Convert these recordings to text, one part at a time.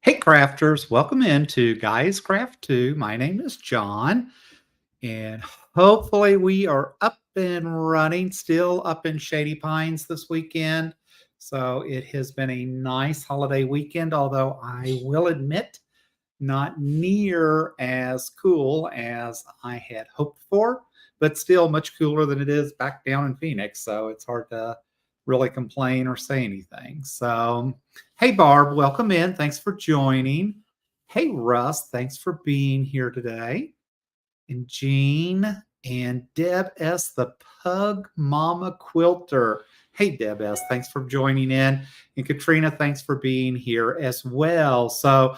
Hey crafters, welcome into Guys Craft 2. My name is John, and hopefully we are up and running, still up in Shady Pines this weekend. So it has been a nice holiday weekend, although I will admit not near as cool as I had hoped for, but still much cooler than it is back down in Phoenix. So it's hard to really complain or say anything. So, hey, Barb, welcome in. Thanks for joining. Hey, Russ, thanks for being here today. And Jean and Deb S., the Pug Mama Quilter. Hey, Deb S., thanks for joining in. And Katrina, thanks for being here as well. So,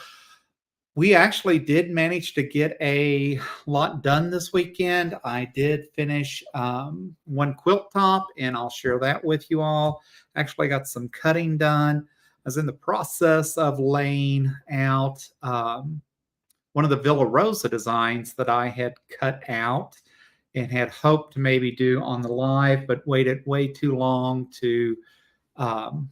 we actually did manage to get a lot done this weekend. I did finish one quilt top, and I'll share that with you all. Actually got some cutting done. I was in the process of laying out one of the Villa Rosa designs that I had cut out and had hoped to maybe do on the live, but waited way too long to um,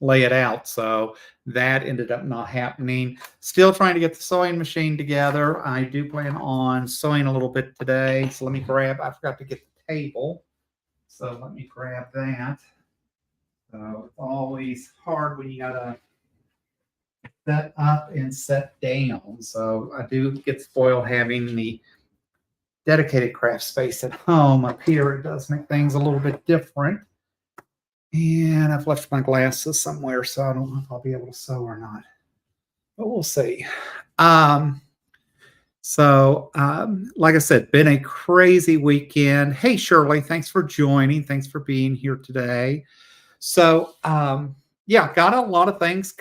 lay it out. So that ended up not happening. Still trying to get the sewing machine together. I do plan on sewing a little bit today. So let me grab, I forgot to get the table. So let me grab that. So it's always hard when you gotta set up and set down. So I do get spoiled having the dedicated craft space at home. Up here, it does make things a little bit different. And I've left my glasses somewhere, so I don't know if I'll be able to sew or not. But we'll see. Like I said, been a crazy weekend. Hey, Shirley, thanks for joining. Thanks for being here today. So, yeah, got a lot of things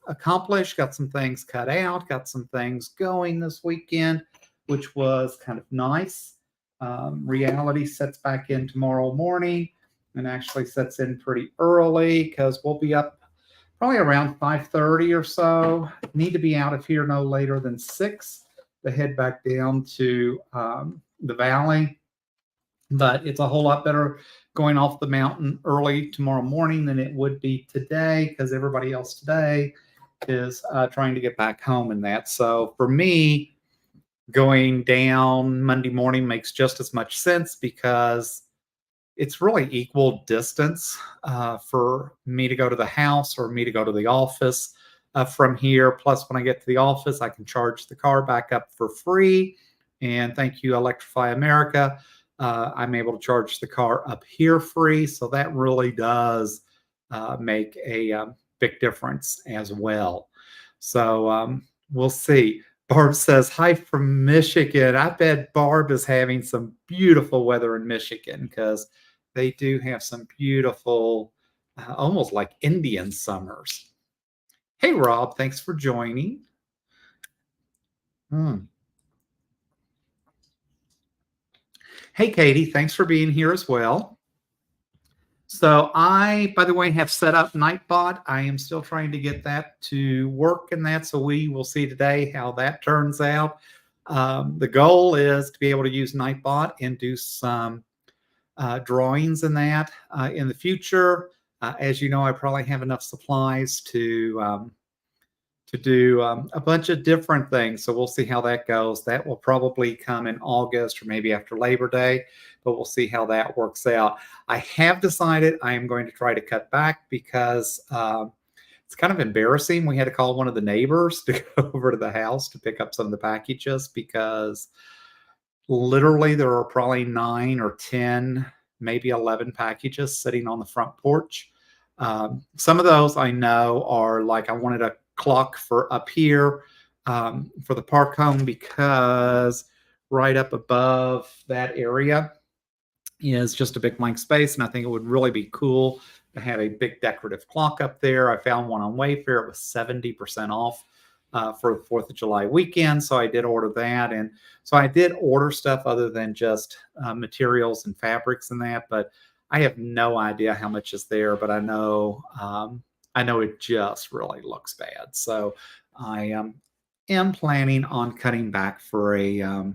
accomplished, got some things cut out, got some things going this weekend, which was kind of nice. Reality sets back in tomorrow morning and actually sets in pretty early because we'll be up probably around 5:30 or so. Need to be out of here no later than 6 to head back down to the valley. But it's a whole lot better going off the mountain early tomorrow morning than it would be today because everybody else today is trying to get back home and that. So for me, going down Monday morning makes just as much sense because it's really equal distance for me to go to the house or me to go to the office from here. Plus, when I get to the office, I can charge the car back up for free. And thank you, Electrify America. I'm able to charge the car up here free. So that really does make a big difference as well. So we'll see. Barb says, hi from Michigan. I bet Barb is having some beautiful weather in Michigan because they do have some beautiful, almost like Indian summers. Hey, Rob, thanks for joining. Hey, Katie, thanks for being here as well. So I, by the way, have set up Nightbot. I am still trying to get that to work and that. So we will see today how that turns out. The goal is to be able to use Nightbot and do some drawings in that in the future. As you know, I probably have enough supplies to do a bunch of different things. So we'll see how that goes. That will probably come in August or maybe after Labor Day, but we'll see how that works out. I have decided I am going to try to cut back because it's kind of embarrassing. We had to call one of the neighbors to go over to the house to pick up some of the packages because literally there are probably 9 or 10, maybe 11 packages sitting on the front porch. Some of those I know are like I wanted a clock for up here for the park home because right up above that area is just a big blank space, and I think it would really be cool to have a big decorative clock up there. I found one on Wayfair. It was 70% off for the 4th of July weekend, so I did order that. And so I did order stuff other than just materials and fabrics and that, but I have no idea how much is there, but I know it just really looks bad. So I am planning on cutting back for a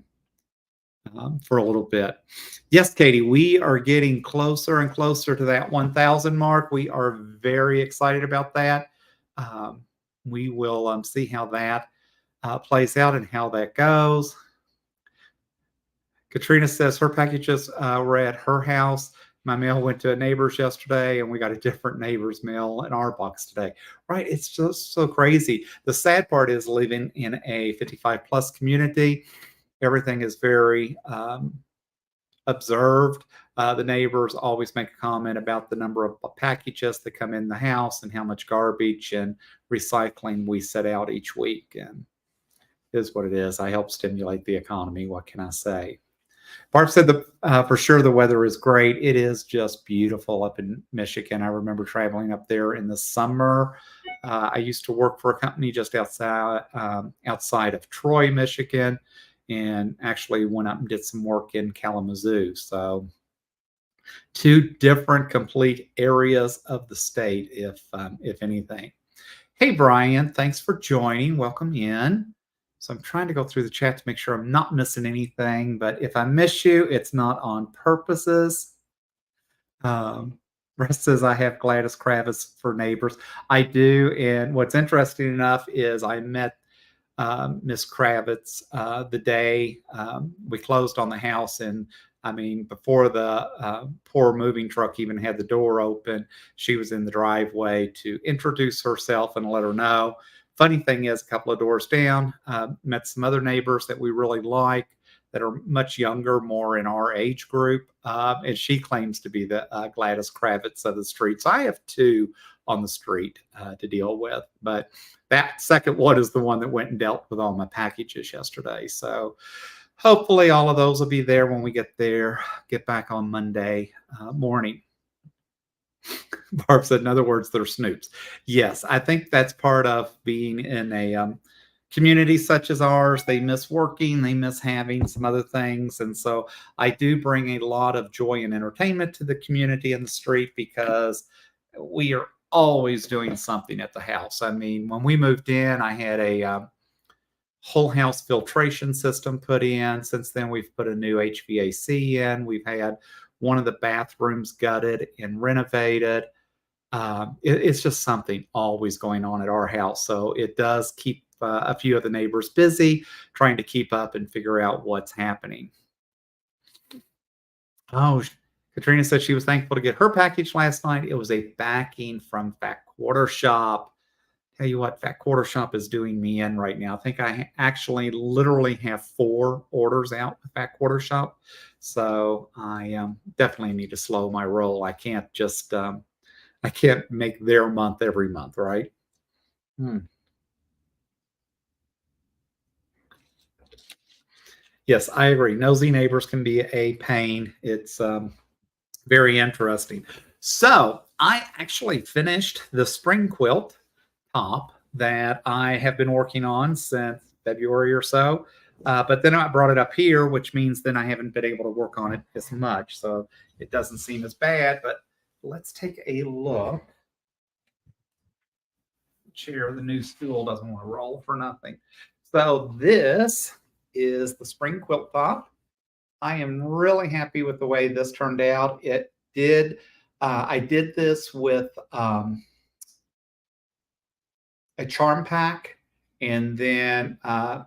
little bit. Yes, Katie, we are getting closer and closer to that 1,000 mark. We are very excited about that. we will see how that plays out and how that goes. Katrina says her packages were at her house. My mail went to a neighbor's yesterday, and we got a different neighbor's mail in our box today. Right? It's just so crazy. The sad part is living in a 55 plus community. Everything is very observed. The neighbors always make a comment about the number of packages that come in the house and how much garbage and recycling we set out each week. And it is what it is. I help stimulate the economy. What can I say? Barb said for sure the weather is great. It is just beautiful up in Michigan. I remember traveling up there in the summer. I used to work for a company just outside of Troy, Michigan, and actually went up and did some work in Kalamazoo. So two different complete areas of the state, if anything. Hey, Brian, thanks for joining. Welcome in. So I'm trying to go through the chat to make sure I'm not missing anything, but if I miss you, it's not on purposes. Rest says I have Gladys Kravitz for neighbors. I do, and what's interesting enough is I met Miss Kravitz the day we closed on the house, and I mean, before the poor moving truck even had the door open, she was in the driveway to introduce herself and let her know. Funny thing is, a couple of doors down, met some other neighbors that we really like that are much younger, more in our age group. And she claims to be the Gladys Kravitz of the street. So I have two on the street to deal with. But that second one is the one that went and dealt with all my packages yesterday. So hopefully all of those will be there when we get there, get back on Monday morning. Barb said, in other words, they're snoops. Yes, I think that's part of being in a community such as ours. They miss working, they miss having some other things. And so I do bring a lot of joy and entertainment to the community in the street because we are always doing something at the house. I mean, when we moved in, I had a whole house filtration system put in. Since then, we've put a new HVAC in. We've had one of the bathrooms gutted and renovated. It's just something always going on at our house. So it does keep a few of the neighbors busy trying to keep up and figure out what's happening. Oh, Katrina said she was thankful to get her package last night. It was a backing from Fat Quarter Shop. Tell you what, Fat Quarter Shop is doing me in right now. I think I actually literally have 4 orders out with Fat Quarter Shop. So I definitely need to slow my roll. I can't just, I can't make their month every month, right? Yes, I agree. Nosy neighbors can be a pain. It's very interesting. So I actually finished the spring quilt top that I have been working on since February or so. But then I brought it up here, which means then I haven't been able to work on it as much. So it doesn't seem as bad, but let's take a look. Chair, the new stool doesn't want to roll for nothing. So this is the spring quilt top. I am really happy with the way this turned out. It did. I did this with a charm pack, and then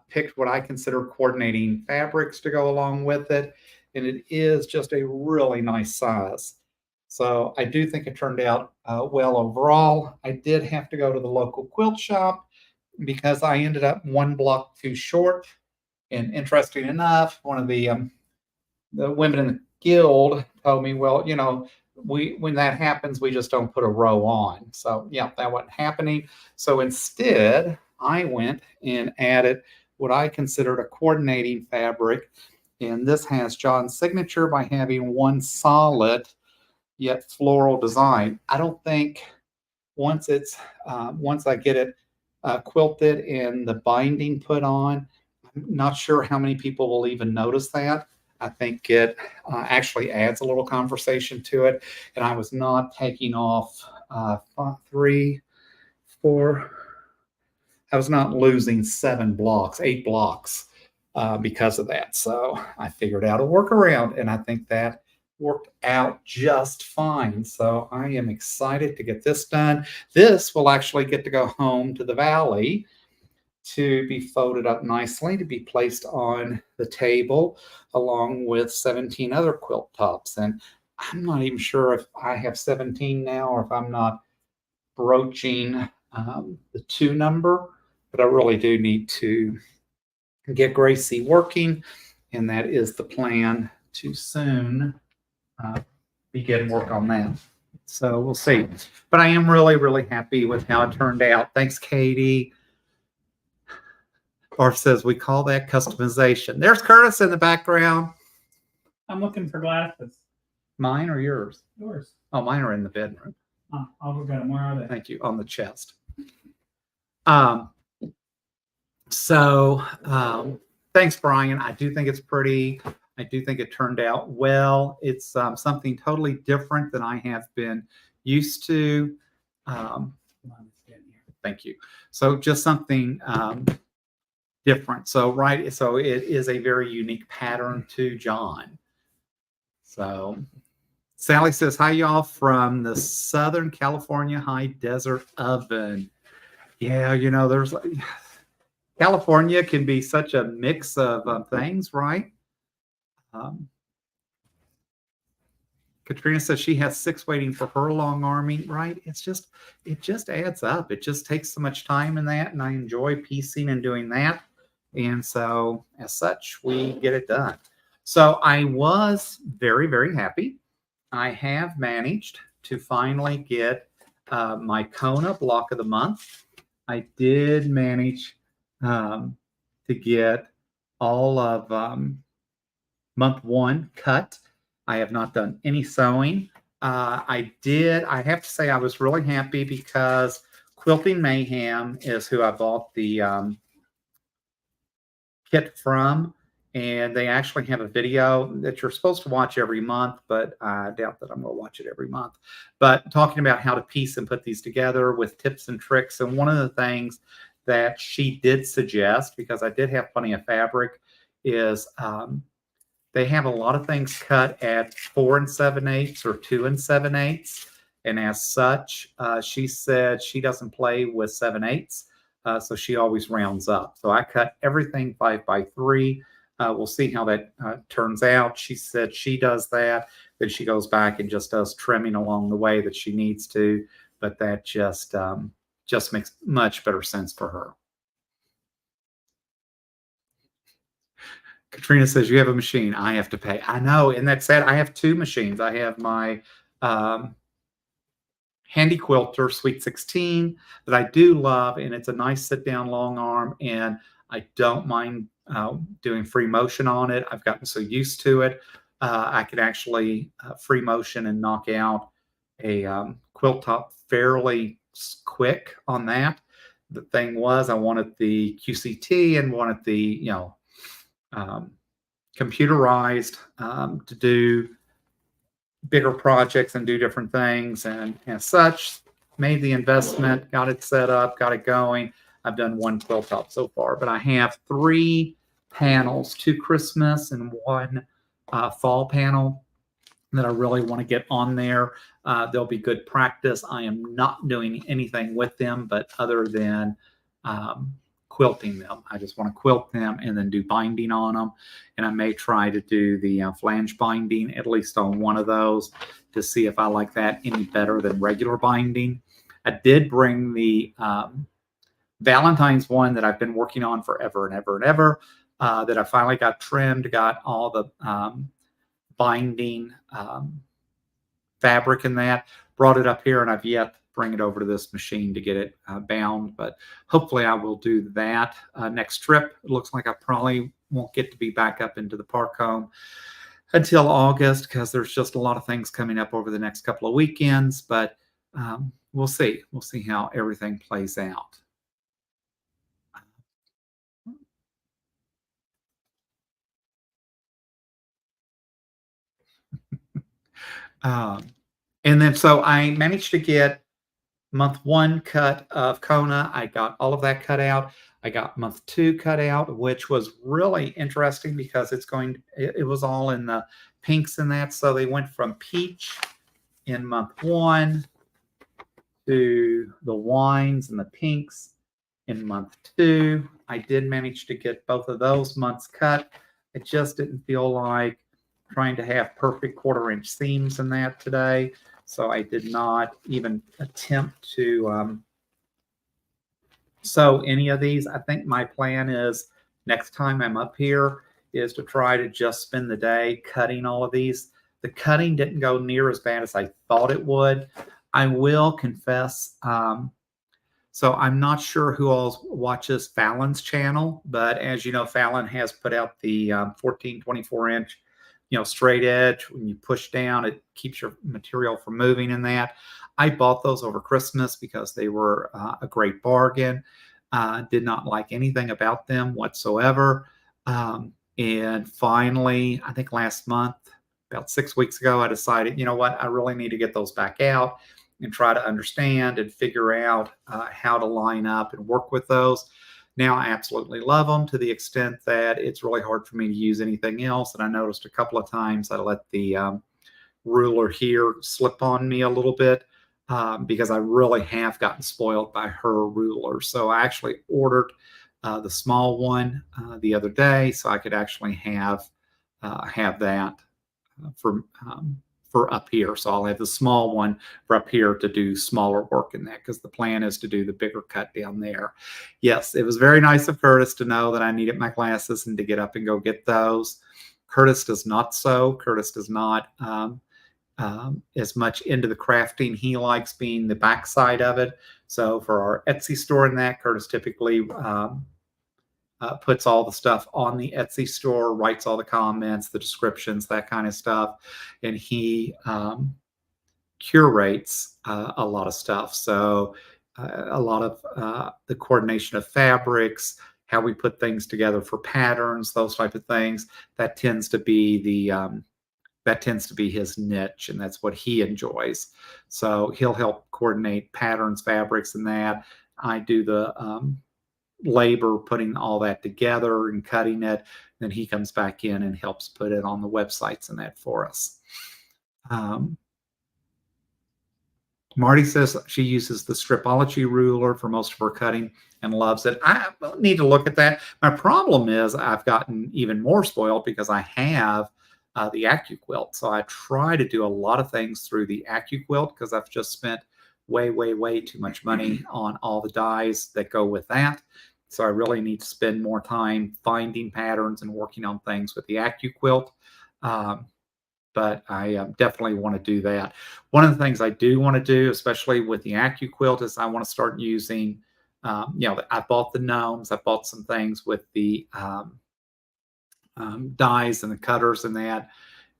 picked what I consider coordinating fabrics to go along with it. And it is just a really nice size. So I do think it turned out well overall. I did have to go to the local quilt shop because I ended up 1 block too short. And interesting enough, one of the women in the guild told me, well, you know, when that happens, we just don't put a row on. So yeah, that wasn't happening. So instead, I went and added what I considered a coordinating fabric. And this has John's signature by having one solid yet floral design. I don't think once I get it quilted and the binding put on, I'm not sure how many people will even notice that. I think it actually adds a little conversation to it. And I was not taking off 3, 4. I was not losing 7 blocks, 8 blocks because of that. So I figured out a workaround, and I think that worked out just fine. So I am excited to get this done. This will actually get to go home to the valley to be folded up nicely to be placed on the table along with 17 other quilt tops. And I'm not even sure if I have 17 now or if I'm not broaching the two number, but I really do need to get Gracie working, and that is the plan to soon uh, begin work on that. So we'll see. But I am really, really happy with how it turned out. Thanks, Katie. Barb says we call that customization. There's Curtis in the background. I'm looking for glasses. Mine or yours? Yours. Oh, mine are in the bedroom. Oh, I'll go get them. Where are they? Thank you. On the chest. So thanks, Brian. I do think it's pretty. I do think it turned out well. It's something totally different than I have been used to. Thank you. So just something different. So right. So it is a very unique pattern to John. So Sally says, hi, y'all, from the Southern California High Desert Oven. Yeah, you know, there's California can be such a mix of things, right? Katrina says she has 6 waiting for her long arming, right? It just adds up. It just takes so much time in that, and I enjoy piecing and doing that. And so, as such, we get it done. So I was very, very happy. I have managed to finally get my Kona block of the month. I did manage to get all of month 1 cut. I have not done any sewing. I have to say I was really happy because Quilting Mayhem is who I bought the kit from. And they actually have a video that you're supposed to watch every month, but I doubt that I'm going to watch it every month. But talking about how to piece and put these together with tips and tricks. And one of the things that she did suggest, because I did have plenty of fabric, is they have a lot of things cut at 4 7/8 or 2 7/8. And as such, she said she doesn't play with 7/8. So she always rounds up. So I cut everything 5 by 3. We'll see how that turns out. She said she does that. Then she goes back and just does trimming along the way that she needs to. But that just makes much better sense for her. Katrina says, you have a machine. I have to pay. I know. And that said, I have 2 machines. I have my Handy Quilter Sweet 16 that I do love. And it's a nice sit down long arm. And I don't mind doing free motion on it. I've gotten so used to it. I could actually free motion and knock out a quilt top fairly quick on that. The thing was, I wanted the QCT and wanted the, computerized to do bigger projects and do different things. And as such, made the investment, got it set up, got it going. I've done 1 quilt top so far, but I have 3 panels, 2 Christmas and 1 fall panel that I really want to get on there. They'll be good practice. I am not doing anything with them, but other than quilting them. I just want to quilt them and then do binding on them. And I may try to do the flange binding, at least on one of those, to see if I like that any better than regular binding. I did bring the Valentine's one that I've been working on forever and ever and ever, that I finally got trimmed, got all the binding fabric in that, brought it up here, and I've yet to bring it over to this machine to get it bound. But hopefully I will do that next trip. It looks like I probably won't get to be back up into the park home until August because there's just a lot of things coming up over the next couple of weekends. But we'll see. We'll see how everything plays out. And then so I managed to get month 1 cut of Kona. I got all of that cut out. I got month 2 cut out, which was really interesting because it was all in the pinks in that. So they went from peach in month 1 to the wines and the pinks in month 2. I did manage to get both of those months cut. I just didn't feel like trying to have perfect 1/4 inch seams in that today. So I did not even attempt to sew any of these. I think my plan is next time I'm up here is to try to just spend the day cutting all of these. The cutting didn't go near as bad as I thought it would. I will confess, so I'm not sure who all watches Fallon's channel, but as you know, Fallon has put out the 14, 24-inch, straight edge. When you push down, it keeps your material from moving in that. I bought those over Christmas because they were a great bargain. Did not like anything about them whatsoever. And finally, I think last month, about 6 weeks ago, I decided, you know what, I really need to get those back out and try to understand and figure out how to line up and work with those. Now I absolutely love them to the extent that it's really hard for me to use anything else. And I noticed a couple of times I let the ruler here slip on me a little bit because I really have gotten spoiled by her ruler. So I actually ordered the small one the other day so I could actually have that for up here. So I'll have the small one for up here to do smaller work in that because the plan is to do the bigger cut down there. Yes, it was very nice of Curtis to know that I needed my glasses and to get up and go get those. Curtis does not sew. Curtis does not as much into the crafting. He likes being the backside of it. So for our Etsy store and that, Curtis typically puts all the stuff on the Etsy store, writes all the comments, the descriptions, that kind of stuff. And he curates a lot of stuff. So a lot of the coordination of fabrics, how we put things together for patterns, those type of things, that tends to be his niche, and that's what he enjoys. So he'll help coordinate patterns, fabrics, and that. I do the labor putting all that together and cutting it. Then he comes back in and helps put it on the websites and that for us. Marty says she uses the Stripology ruler for most of her cutting and loves it. I need to look at that. My problem is I've gotten even more spoiled because I have the AccuQuilt. So I try to do a lot of things through the AccuQuilt because I've just spent way, way, way too much money on all the dies that go with that. So I really need to spend more time finding patterns and working on things with the AccuQuilt. But I definitely want to do that. One of the things I do want to do, especially with the AccuQuilt, is I want to start using, I bought the gnomes, I bought some things with the dies and the cutters and that.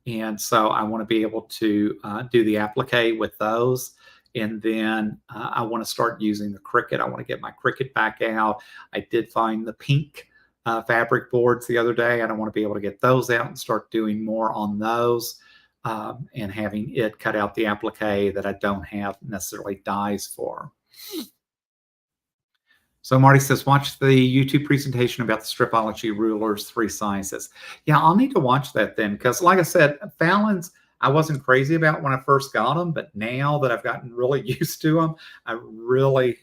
And so I want to be able to do the applique with those. And then I want to start using the Cricut. I want to get my Cricut back out. I did find the pink fabric boards the other day. I don't want to be able to get those out and start doing more on those and having it cut out the applique that I don't have necessarily dies for. So Marty says, watch the YouTube presentation about the Stripology rulers, 3 sizes. Yeah, I'll need to watch that then because like I said, Fallon's, I wasn't crazy about when I first got them, but now that I've gotten really used to them, I really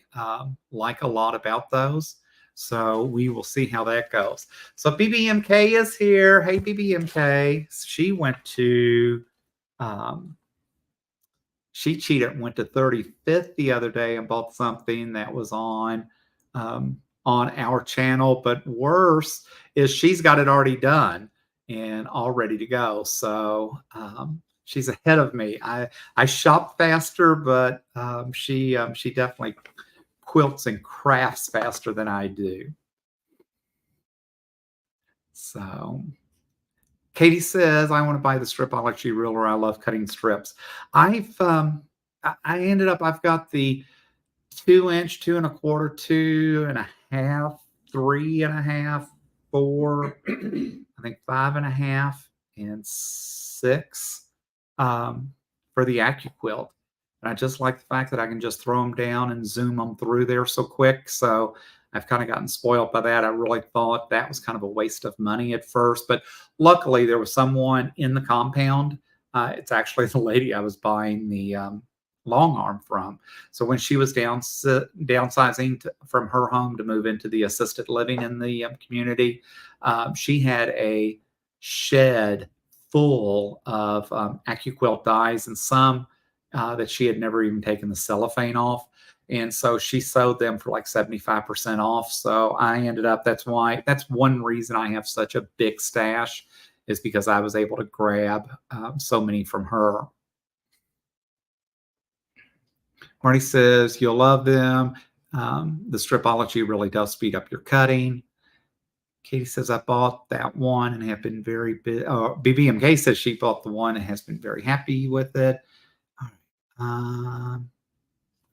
like a lot about those. So we will see how that goes. So BBMK is here. Hey, BBMK. She went to, she cheated, went to 35th the other day and bought something that was on our channel. But worse is she's got it already done and all ready to go. So she's ahead of me. I shop faster, but she definitely quilts and crafts faster than I do. So Katie says, I want to buy the Stripology ruler. I love cutting strips. I ended up, I've got the 2-inch, 2 1/4, 2 1/2, 3 1/2, 4, I think 5 1/2, and 6 for the AccuQuilt. And I just like the fact that I can just throw them down and zoom them through there so quick. So I've kind of gotten spoiled by that. I really thought that was kind of a waste of money at first, but luckily there was someone in the compound. It's actually the lady I was buying the long arm from. So when she was downsizing from her home to move into the assisted living in the community, she had a shed full of AccuQuilt dyes and some that she had never even taken the cellophane off. And so she sold them for like 75% off. So I ended up, that's one reason I have such a big stash is because I was able to grab so many from her. Marty says, you'll love them. The Stripology really does speed up your cutting. Katie says, I bought that one and have been very big. BBMK says she bought the one and has been very happy with it. All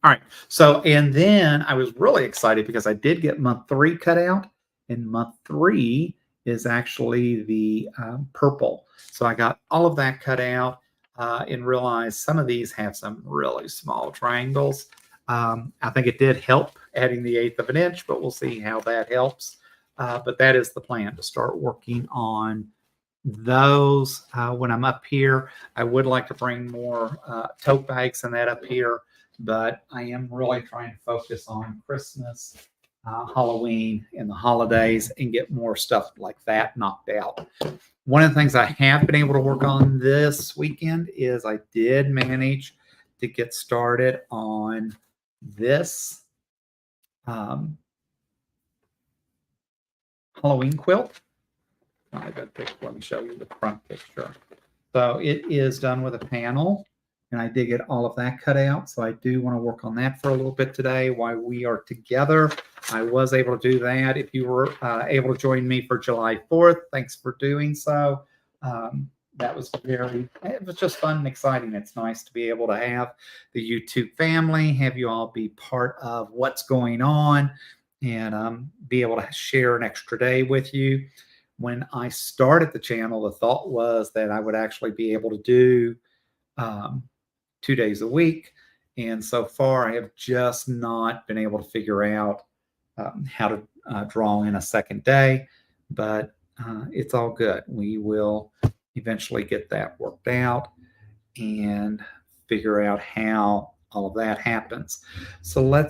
right. So, and then I was really excited because I did get month 3 cut out, and month 3 is actually the purple. So I got all of that cut out and realized some of these have some really small triangles. I think it did help adding the 1/8 of an inch, but we'll see how that helps. But that is the plan, to start working on those when I'm up here. I would like to bring more tote bags and that up here, but I am really trying to focus on Christmas, Halloween, and the holidays and get more stuff like that knocked out. One of the things I have been able to work on this weekend is I did manage to get started on this Halloween quilt. I got picture. Let me show you the front picture. So it is done with a panel, and I did get all of that cut out. So I do want to work on that for a little bit today while we are together. I was able to do that. If you were able to join me for July 4th, thanks for doing so. That was it was just fun and exciting. It's nice to be able to have the YouTube family, have you all be part of what's going on, and be able to share an extra day with you. When I started the channel, the thought was that I would actually be able to do 2 days a week. And so far, I have just not been able to figure out how to draw in a second day, but it's all good. We will eventually get that worked out and figure out how all of that happens. So I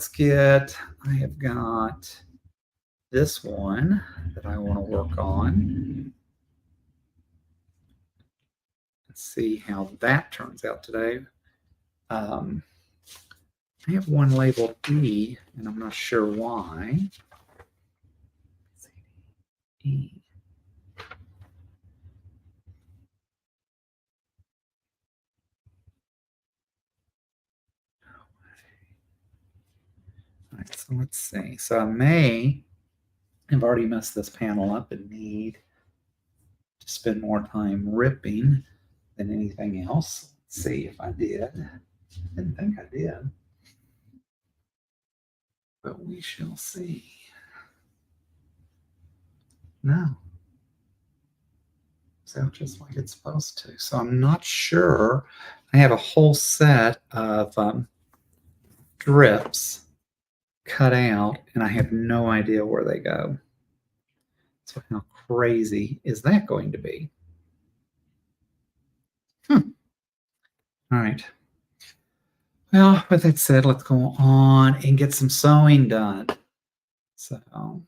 have got this one that I want to work on. Let's see how that turns out today. I have one labeled E, and I'm not sure why. E. All right, so let's see. So I may have already messed this panel up and need to spend more time ripping than anything else. Let's see if I did. I didn't think I did, but we shall see. No. So just like it's supposed to. So I'm not sure. I have a whole set of drips cut out, and I have no idea where they go. So how crazy is that going to be? All right. Well, with that said, let's go on and get some sewing done. So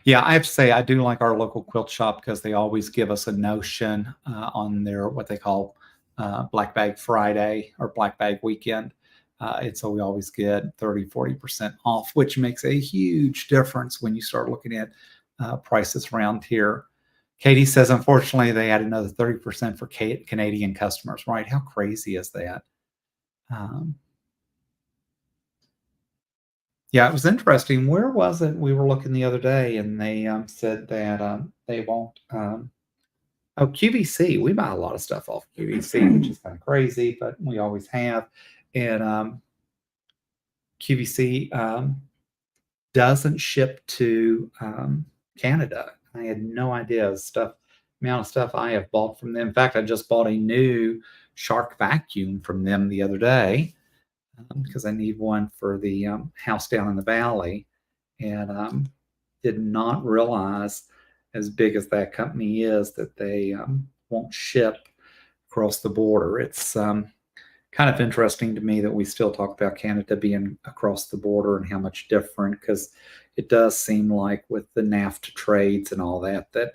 yeah, I have to say I do like our local quilt shop because they always give us a notion on their what they call Black Bag Friday or Black Bag Weekend. And so we always get 30-40% off, which makes a huge difference when you start looking at prices around here. Katie says, unfortunately, they add another 30% for Canadian customers, right? How crazy is that? Yeah, it was interesting. Where was it? We were looking the other day, and they said that they won't. Oh, QVC. We buy a lot of stuff off QVC, which is kind of crazy, but we always have. And QVC doesn't ship to Canada. I had no idea the amount of stuff I have bought from them. In fact, I just bought a new Shark vacuum from them the other day because I need one for the house down in the valley, and did not realize, as big as that company is, that they won't ship across the border. It's kind of interesting to me that we still talk about Canada being across the border and how much different, because it does seem like with the NAFTA trades and all that, that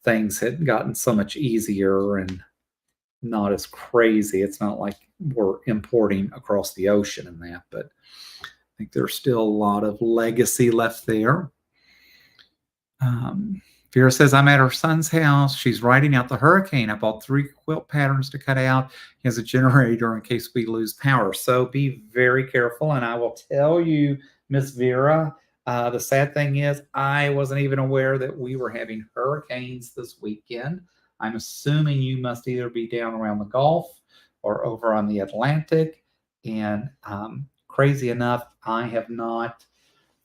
things had gotten so much easier and not as crazy. It's not like we're importing across the ocean and that, but I think there's still a lot of legacy left there. Vera says, I'm at her son's house. She's writing out the hurricane. I bought 3 quilt patterns to cut out. He has a generator in case we lose power. So be very careful. And I will tell you, Miss Vera, the sad thing is I wasn't even aware that we were having hurricanes this weekend. I'm assuming you must either be down around the Gulf or over on the Atlantic. And crazy enough, I have not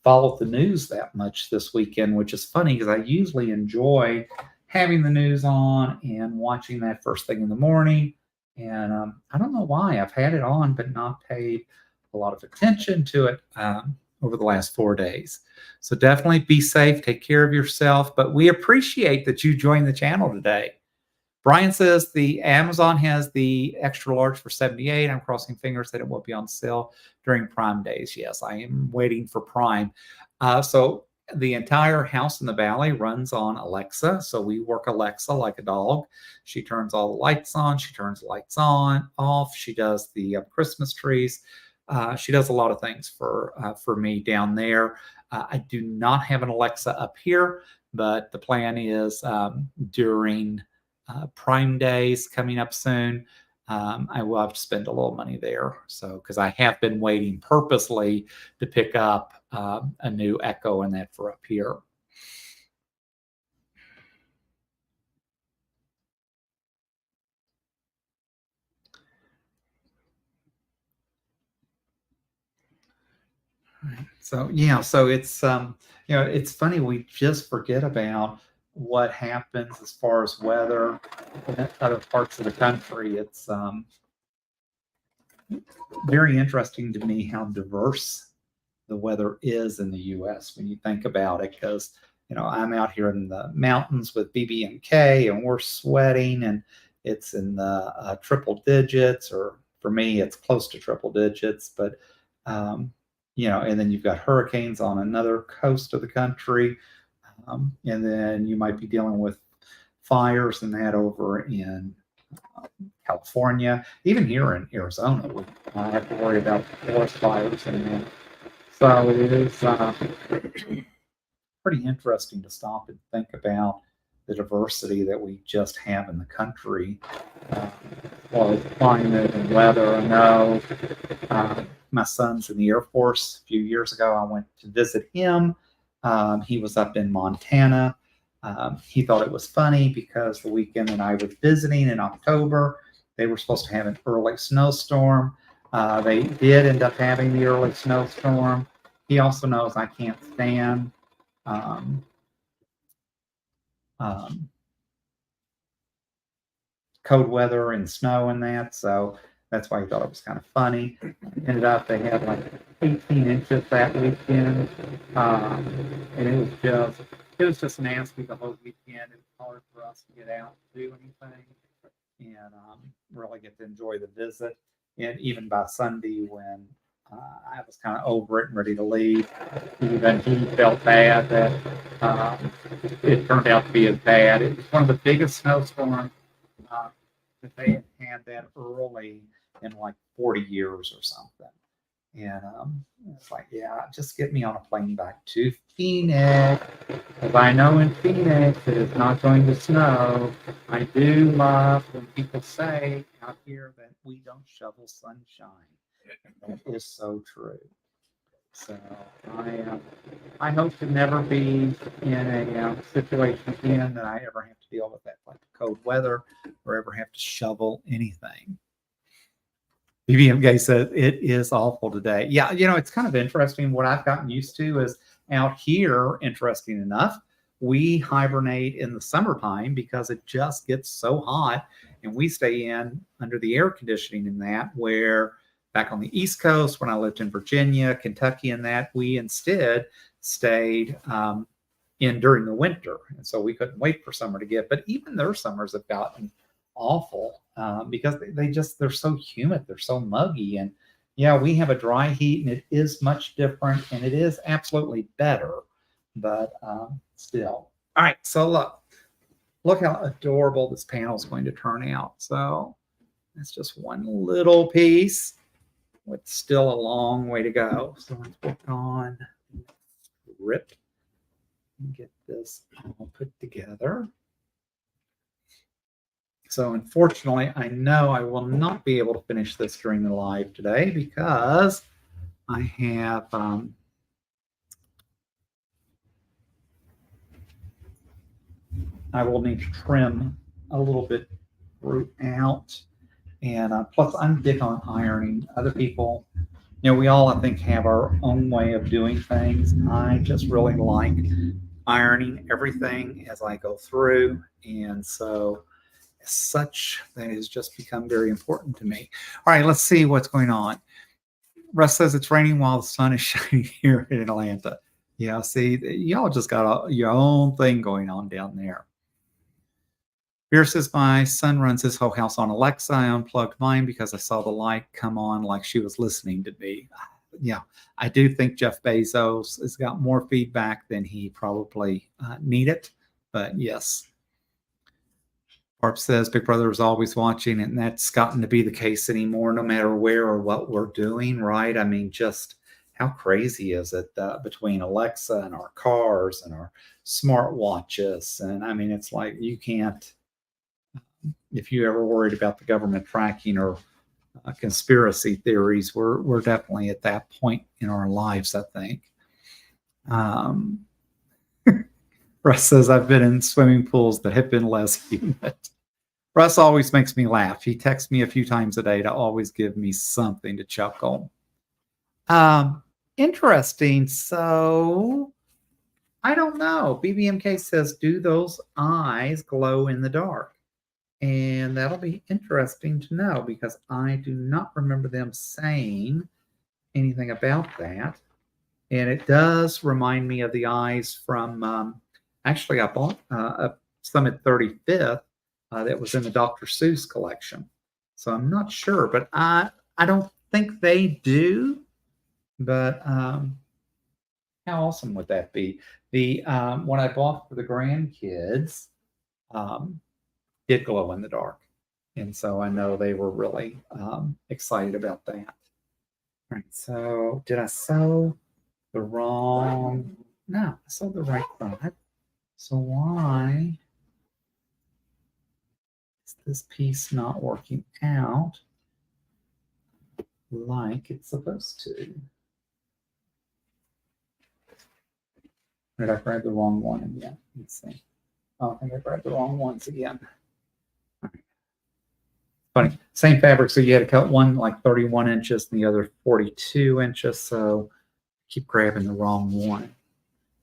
followed the news that much this weekend, which is funny because I usually enjoy having the news on and watching that first thing in the morning. And I don't know why I've had it on, but not paid a lot of attention to it over the last 4 days. So definitely be safe, take care of yourself. But we appreciate that you joined the channel today. Brian says the Amazon has the extra large for $78. I'm crossing fingers that it will be on sale during Prime days. Yes, I am waiting for Prime. So the entire house in the valley runs on Alexa. So we work Alexa like a dog. She turns all the lights on. She turns the lights on, off. She does the Christmas trees. She does a lot of things for me down there. I do not have an Alexa up here, but the plan is during Prime days coming up soon, I will have to spend a little money there. So, because I have been waiting purposely to pick up a new Echo and that for up here. So yeah, so it's it's funny, we just forget about what happens as far as weather in other parts of the country. It's very interesting to me how diverse the weather is in the U.S. when you think about it, because I'm out here in the mountains with BB&K and we're sweating and it's in the triple digits, or for me it's close to triple digits, but and then you've got hurricanes on another coast of the country, and then you might be dealing with fires and that over in California, even here in Arizona. We have to worry about forest fires and that. So it is pretty interesting to stop and think about the diversity that we just have in the country, as far as climate and weather. I know my son's in the Air Force. A few years ago, I went to visit him. He was up in Montana. He thought it was funny because the weekend that I was visiting in October, they were supposed to have an early snowstorm. They did end up having the early snowstorm. He also knows I can't stand cold weather and snow and that, so that's why he thought it was kind of funny. Ended up they had like 18 inches that weekend, and it was just nasty the whole weekend. It was hard for us to get out and do anything and really get to enjoy the visit. And even by Sunday, when I was kind of over it and ready to leave, even he felt bad that it turned out to be as bad. It was one of the biggest snowstorms that they had had that early in like 40 years or something. And it's like, yeah, just get me on a plane back to Phoenix. Because I know in Phoenix it is not going to snow. I do love when people say out here that we don't shovel sunshine. That is so true. So I hope to never be in a situation again that I ever have to deal with that type of cold weather or ever have to shovel anything. BBM Gay said it is awful today. Yeah, it's kind of interesting. What I've gotten used to is out here, interesting enough, we hibernate in the summertime because it just gets so hot, and we stay in under the air conditioning in that, where back on the East Coast, when I lived in Virginia, Kentucky, and that, we instead stayed in during the winter. And so we couldn't wait for summer to get, but even their summers have gotten awful because they're so humid, they're so muggy. And yeah, we have a dry heat and it is much different and it is absolutely better, but still. All right, so look how adorable this panel is going to turn out. So it's just one little piece with still a long way to go. So let's work on rip and get this all put together. So unfortunately, I know I will not be able to finish this during the live today because I have I will need to trim a little bit out, and plus I'm big on ironing. Other people, we all I think have our own way of doing things. I just really like ironing everything as I go through, and so as such, that has just become very important to me. All right, let's see what's going on. Russ says it's raining while the sun is shining here in Atlanta. Yeah, see, y'all just got your own thing going on down there. Beer says my son runs his whole house on Alexa. I unplugged mine because I saw the light come on like she was listening to me. Yeah, I do think Jeff Bezos has got more feedback than he probably needed, but yes. Barb says Big Brother is always watching, and that's gotten to be the case anymore, no matter where or what we're doing, right? I mean, just how crazy is it between Alexa and our cars and our smartwatches? And I mean, it's like you can't, if you ever worried about the government tracking or conspiracy theories, we're definitely at that point in our lives, I think. Russ says, I've been in swimming pools that have been less humid. Russ always makes me laugh. He texts me a few times a day to always give me something to chuckle. Interesting. So, I don't know. BBMK says, do those eyes glow in the dark? And that'll be interesting to know because I do not remember them saying anything about that. And it does remind me of the eyes from, actually, I bought some at 35th that was in the Dr. Seuss collection. So I'm not sure, but I don't think they do. But how awesome would that be? The one I bought for the grandkids did glow in the dark. And so I know they were really excited about that. All right, so did I sew the wrong? No, I sewed the right side. So why is this piece not working out like it's supposed to? Did I grab the wrong one again? Let's see. Oh, I think I grabbed the wrong ones again. All right. Funny. Same fabric, so you had to cut one like 31 inches and the other 42 inches. So keep grabbing the wrong one,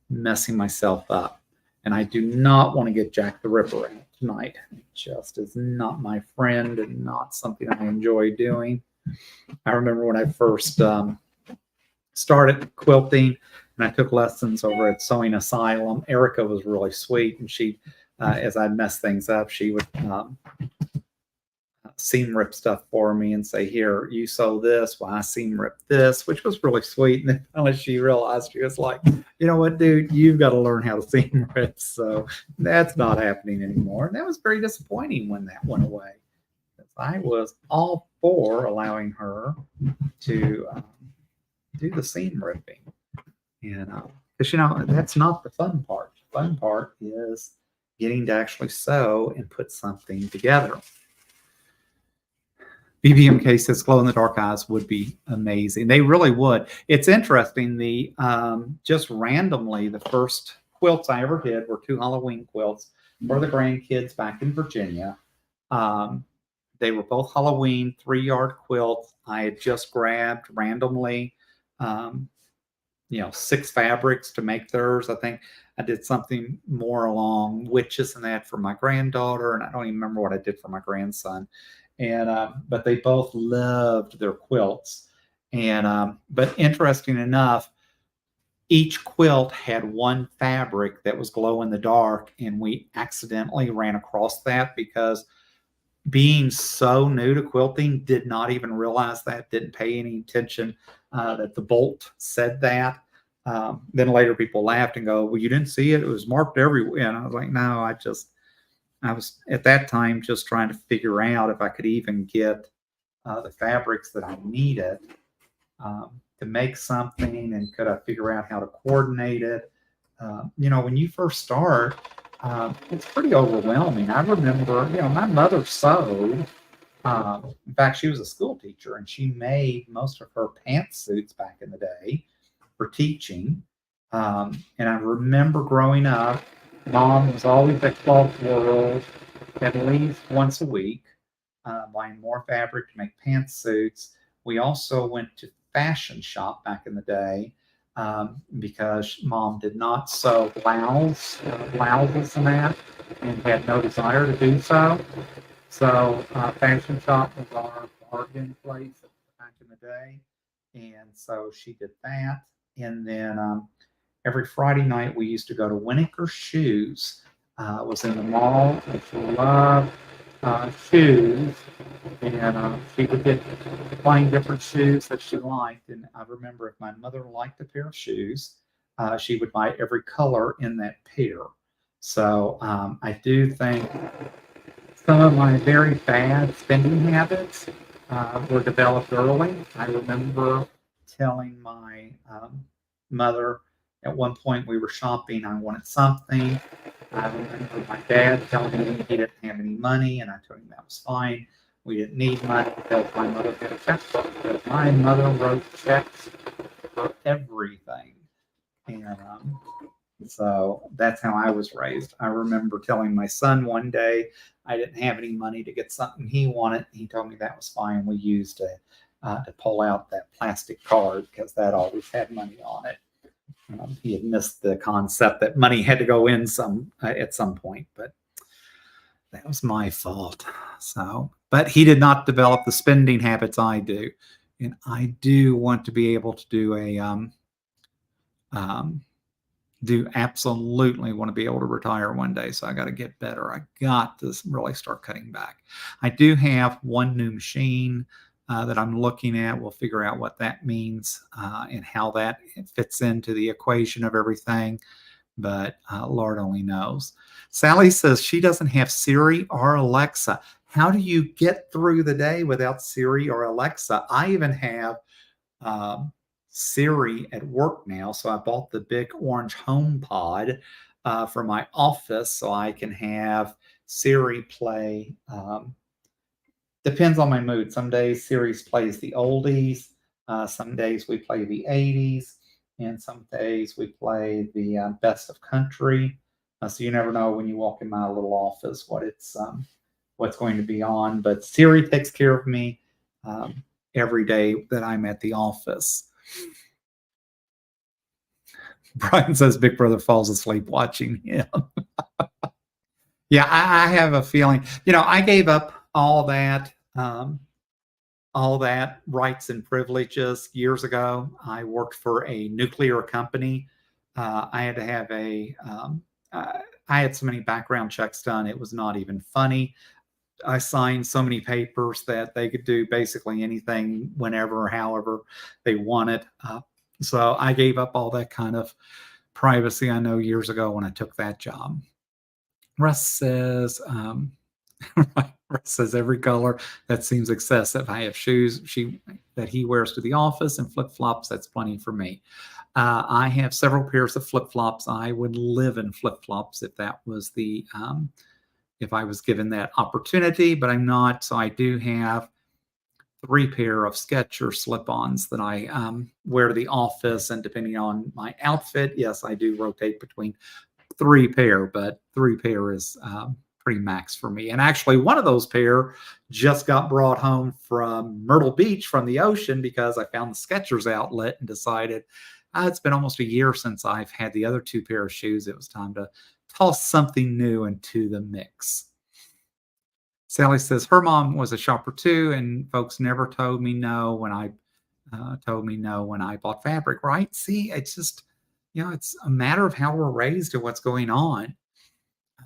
messing myself up. And I do not want to get Jack the Ripper out tonight. It just is not my friend and not something I enjoy doing. I remember when I first started quilting and I took lessons over at Sewing Asylum. Erica was really sweet, and she, as I messed things up, she would seam rip stuff for me and say, here, you sew this while I seam rip this, which was really sweet. And then finally she realized, she was like, you know what, dude, you've got to learn how to seam rip. So that's not happening anymore. And that was very disappointing when that went away. I was all for allowing her to do the seam ripping. And because, that's not the fun part. The fun part is getting to actually sew and put something together. BBMK says glow in the dark eyes would be amazing. They really would. It's interesting. The just randomly, the first quilts I ever did were 2 Halloween quilts for the grandkids back in Virginia. They were both Halloween 3-yard quilts. I had just grabbed randomly 6 fabrics to make theirs. I think I did something more along witches and that for my granddaughter, and I don't even remember what I did for my grandson. And but they both loved their quilts. And but interesting enough, each quilt had one fabric that was glow in the dark, and we accidentally ran across that because being so new to quilting, did not even realize that, didn't pay any attention that the bolt said that. Then later people laughed and go, well, you didn't see it? It was marked everywhere. And I was like, no, I was at that time just trying to figure out if I could even get the fabrics that I needed to make something, and could I figure out how to coordinate it. When you first start, it's pretty overwhelming. I remember, my mother sewed. In fact, she was a school teacher, and she made most of her pantsuits back in the day for teaching. And I remember growing up, Mom was always at Cloth World at least once a week, buying more fabric to make pantsuits. We also went to fashion shop back in the day, because Mom did not sew blouses and that, and had no desire to do so. So fashion shop was our bargain place back in the day, and so she did that. And then every Friday night we used to go to Winneker Shoes. It was in the mall, and she loved shoes, and she would find different shoes that she liked. And I remember if my mother liked a pair of shoes, she would buy every color in that pair. So I do think some of my very bad spending habits were developed early. I remember telling my mother at one point we were shopping, I wanted something. I remember my dad telling me he didn't have any money, and I told him that was fine. We didn't need money because my mother had a checkbook. Because my mother wrote checks for everything. And so that's how I was raised. I remember telling my son one day I didn't have any money to get something he wanted. He told me that was fine. We used to pull out that plastic card because that always had money on it. He had missed the concept that money had to go in at some point, but that was my fault. So, but he did not develop the spending habits I do, and I do want to be able to do absolutely want to be able to retire one day. So I got to get better. I got to really start cutting back. I do have one new machine that I'm looking at. We'll figure out what that means and how that fits into the equation of everything. But Lord only knows. Sally says she doesn't have Siri or Alexa. How do you get through the day without Siri or Alexa? I even have Siri at work now. So I bought the big orange home pod for my office so I can have Siri play. Depends on my mood. Some days Siri plays the oldies. Some days we play the 80s. And some days we play the best of country. So you never know when you walk in my little office what's going to be on. But Siri takes care of me every day that I'm at the office. Brian says Big Brother falls asleep watching him. Yeah, I have a feeling. I gave up all that rights and privileges years ago. I worked for a nuclear company. I had to have I had so many background checks done. It was not even funny. I signed so many papers that they could do basically anything, whenever or however they wanted. So I gave up all that kind of privacy, I know, years ago when I took that job. Russ says, Russ says every color, that seems excessive. I have shoes that he wears to the office and flip-flops. That's plenty for me. I have several pairs of flip-flops. I would live in flip-flops if that was if I was given that opportunity, but I'm not. So I do have 3 pair of Skechers slip-ons that I wear to the office, and depending on my outfit, yes, I do rotate between 3 pair, but 3 pair is pretty max for me. And actually, one of those pair just got brought home from Myrtle Beach from the ocean because I found the Skechers outlet and decided It's been almost a year since I've had the other two pair of shoes. It was time to toss something new into the mix. Sally says her mom was a shopper too, and folks never told me no when I bought fabric. Right? See, it's just it's a matter of how we're raised and what's going on.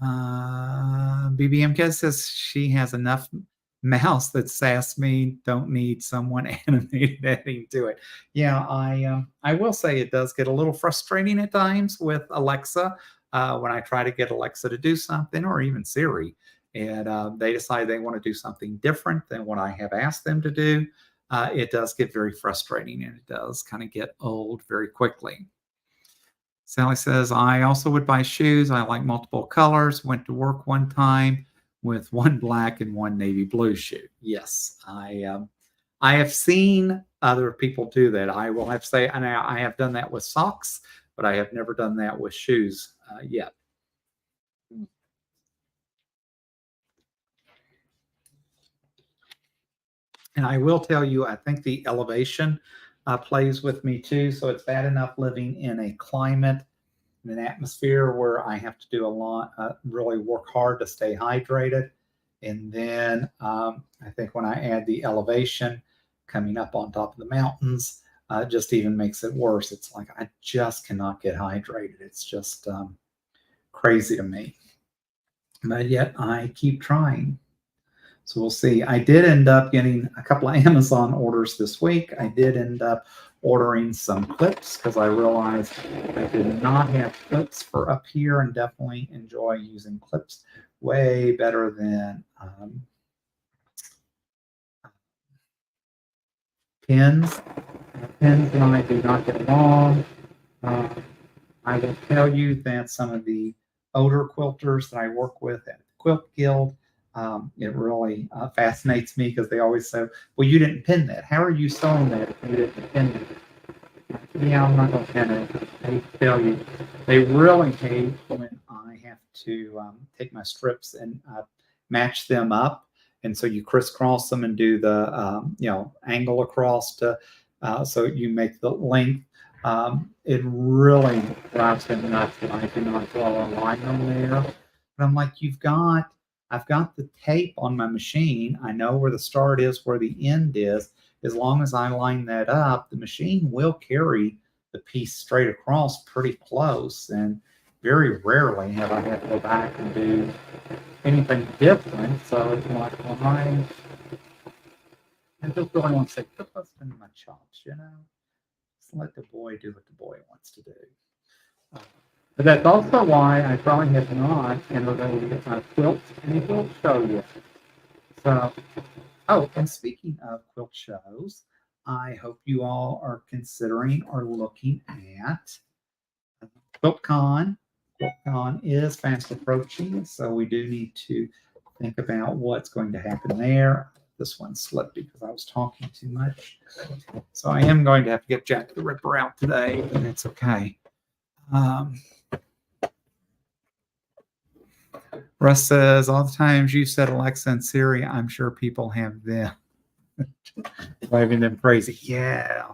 BBMK says she has enough mouse that sass me. Don't need someone animated adding to it. Yeah, I will say it does get a little frustrating at times with Alexa when I try to get Alexa to do something, or even Siri, and they decide they want to do something different than what I have asked them to do. It does get very frustrating, and it does kind of get old very quickly. Sally says, I also would buy shoes. I like multiple colors. Went to work one time with one black and one navy blue shoe. Yes, I have seen other people do that. I will have to say, and I have done that with socks, but I have never done that with shoes yet. And I will tell you, I think the elevation plays with me too. So it's bad enough living in a climate, in an atmosphere where I have to do a lot, really work hard to stay hydrated. And then I think when I add the elevation coming up on top of the mountains, just even makes it worse. It's like I just cannot get hydrated. It's just crazy to me. But yet I keep trying. So we'll see. I did end up getting a couple of Amazon orders this week. I did end up ordering some clips because I realized I did not have clips for up here, and definitely enjoy using clips way better than pins. Pins and I do not get along. I will tell you that some of the older quilters that I work with at the Quilt Guild, it really fascinates me because they always say, well, you didn't pin that. How are you sewing that if you didn't pin it? Yeah, I'm not going to pin it. I tell you, they really hate when I have to take my strips and match them up. And so you crisscross them and do the, angle across to, so you make the length. It really drives them nuts that I do not draw a line on there. But I'm like, I've got the tape on my machine. I know where the start is, where the end is. As long as I line that up, the machine will carry the piece straight across pretty close. And very rarely have I had to go back and do anything different. So it's like, well, I just really want to say, put those in my chops, Just let the boy do what the boy wants to do. But that's also why I probably have not entered a quilt show yet. So, and speaking of quilt shows, I hope you all are considering or looking at QuiltCon. QuiltCon is fast approaching, so we do need to think about what's going to happen there. This one slipped because I was talking too much. So I am going to have to get Jack the Ripper out today, but it's okay. Russ says, all the times you said Alexa and Siri, I'm sure people have them driving them crazy. Yeah.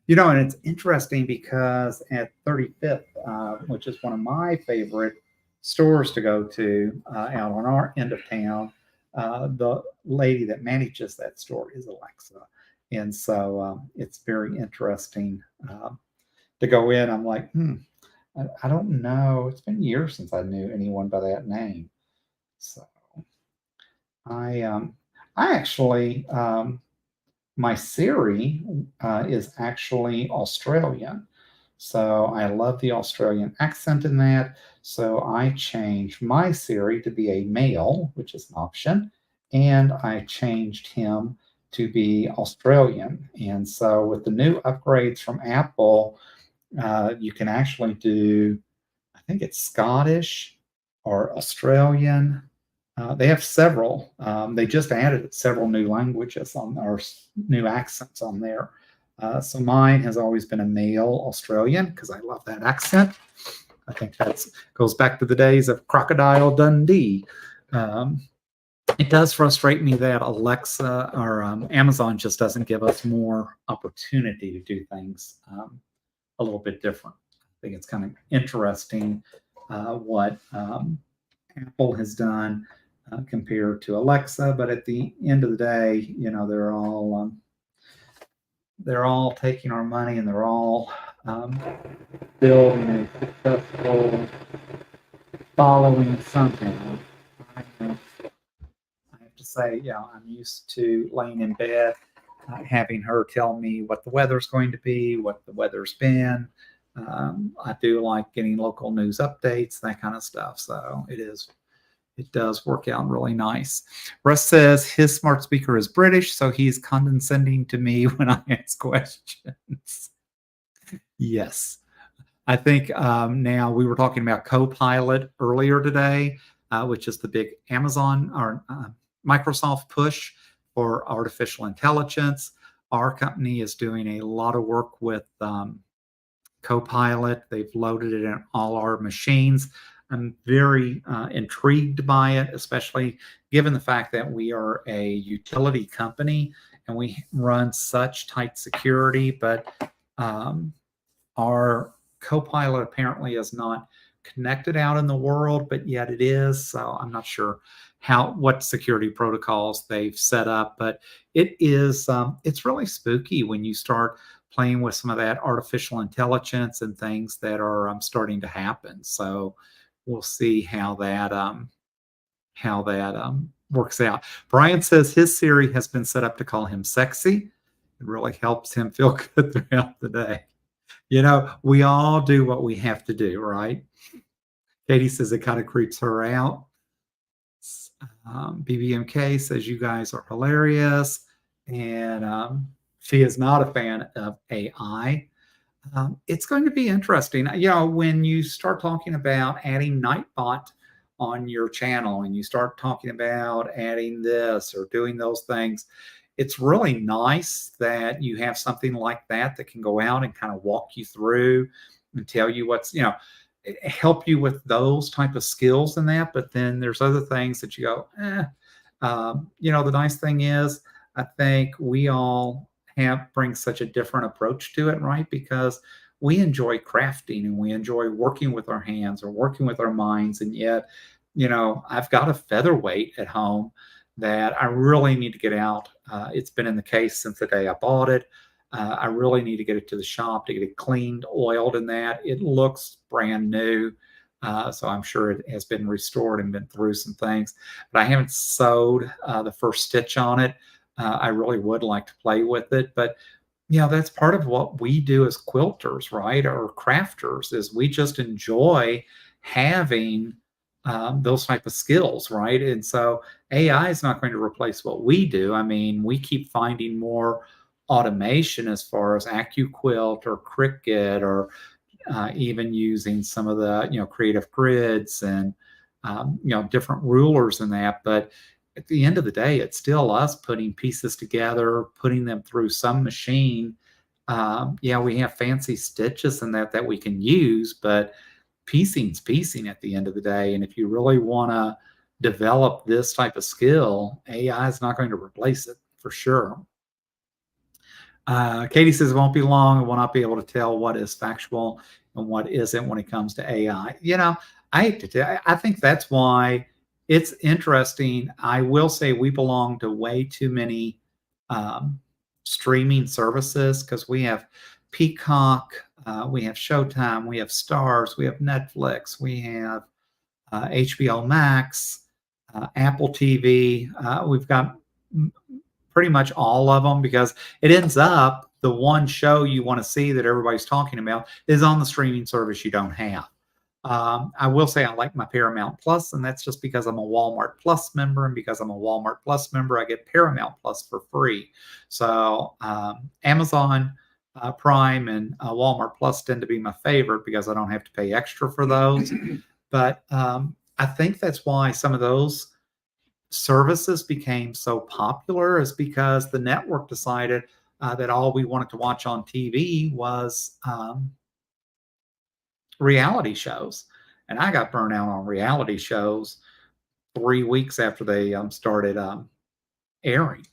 And it's interesting because at 35th, which is one of my favorite stores to go to out on our end of town, the lady that manages that store is Alexa. And so it's very interesting to go in. I'm like, I don't know. It's been years since I knew anyone by that name. So I actually, my Siri is actually Australian. So I love the Australian accent in that. So I changed my Siri to be a male, which is an option. And I changed him to be Australian. And so with the new upgrades from Apple, you can actually do, I think it's Scottish or Australian. They have several. They just added several new languages or new accents on there. So mine has always been a male Australian because I love that accent. I think that goes back to the days of Crocodile Dundee. It does frustrate me that Alexa or Amazon just doesn't give us more opportunity to do things a little bit different. I think it's kind of interesting what Apple has done compared to Alexa, but at the end of the day, they're all taking our money and they're all building a successful following somehow. I have to say, I'm used to laying in bed, having her tell me what the weather's going to be, what the weather's been. I do like getting local news updates, that kind of stuff. So it does work out really nice. Russ says his smart speaker is British, so he's condescending to me when I ask questions. Yes. I think now we were talking about Copilot earlier today, which is the big Amazon or Microsoft push for artificial intelligence. Our company is doing a lot of work with Copilot. They've loaded it in all our machines. I'm very intrigued by it, especially given the fact that we are a utility company and we run such tight security, but our Copilot apparently is not connected out in the world, but yet it is. So I'm not sure what security protocols they've set up, but it's really spooky when you start playing with some of that artificial intelligence and things that are starting to happen. So we'll see how that works out. Brian says his Siri has been set up to call him sexy. It really helps him feel good throughout the day. We all do what we have to do, right? Katie says it kind of creeps her out. BBMK says you guys are hilarious. And she is not a fan of AI. It's going to be interesting. When you start talking about adding Nightbot on your channel and you start talking about adding this or doing those things, it's really nice that you have something like that can go out and kind of walk you through and tell you help you with those type of skills and that. But then there's other things that you go, the nice thing is, I think we all bring such a different approach to it, right? Because we enjoy crafting and we enjoy working with our hands or working with our minds. And yet, I've got a featherweight at home that I really need to get out. It's been in the case since the day I bought it. I really need to get it to the shop to get it cleaned, oiled, and that. It looks brand new. So I'm sure it has been restored and been through some things, but I haven't sewed the first stitch on it. I really would like to play with it, but that's part of what we do as quilters, right? Or crafters is we just enjoy having those type of skills, right? And so AI is not going to replace what we do. I mean, we keep finding more automation as far as AccuQuilt or Cricut or even using some of the creative grids and different rulers and that. But at the end of the day, it's still us putting pieces together, putting them through some machine. We have fancy stitches and that we can use, but piecing's piecing at the end of the day. And if you really want to develop this type of skill, AI is not going to replace it for sure. Katie says it won't be long. We'll not be able to tell what is factual and what isn't when it comes to AI. I hate to tell. I think that's why it's interesting. I will say we belong to way too many streaming services because we have Peacock, we have Showtime, we have Stars, we have Netflix, we have HBO Max, Apple TV. We've got pretty much all of them because it ends up the one show you want to see that everybody's talking about is on the streaming service you don't have. I will say I like my Paramount Plus, and that's just because I'm a Walmart Plus member. And because I'm a Walmart Plus member, I get Paramount Plus for free. So Amazon Prime and Walmart Plus tend to be my favorite because I don't have to pay extra for those. But I think that's why some of those services became so popular is because the network decided that all we wanted to watch on TV was reality shows. And I got burned out on reality shows 3 weeks after they started airing.